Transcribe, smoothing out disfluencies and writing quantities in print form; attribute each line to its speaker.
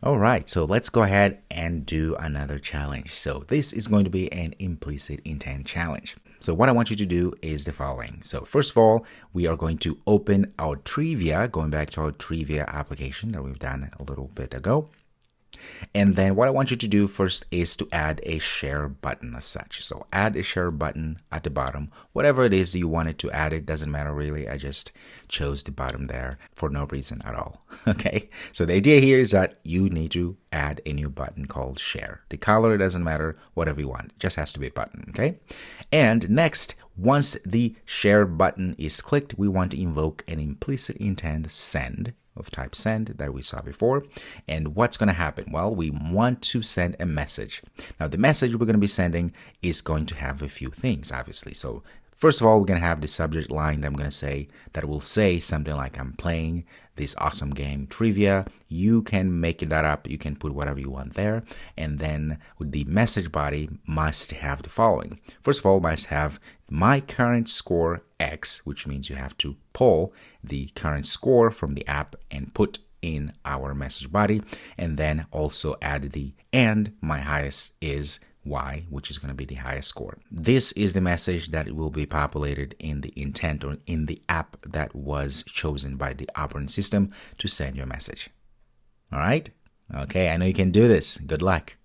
Speaker 1: All right, so let's go ahead and do another challenge. So this is going to be an implicit intent challenge. So what I want you to do is the following. So first of all, we are going to open our trivia, going back to our trivia application that we've done a little bit ago. And then what I want you to do first is to add a share button as such. So add a share button at the bottom. Whatever it is you wanted to add, it doesn't matter really. I just chose the bottom there for no reason at all. Okay, so the idea here is that you need to add a new button called share. The color doesn't matter, whatever you want. It just has to be a button, okay? And next, once the share button is clicked, we want to invoke an implicit intent send of type send that we saw before. And what's going to happen? Well, we want to send a message. Now, the message we're going to be sending is going to have a few things, obviously. So first of all, we're going to have the subject line that I'm going to say that will say something like, I'm playing this awesome game trivia. You can make that up. You can put whatever you want there. And then the message body must have the following. First of all, must have my current score X, which means you have to pull the current score from the app and put in our message body. And then also add the and my highest is Y, which is going to be the highest score. This is the message that will be populated in the intent or in the app that was chosen by the operating system to send your message. All right? Okay, I know you can do this. Good luck.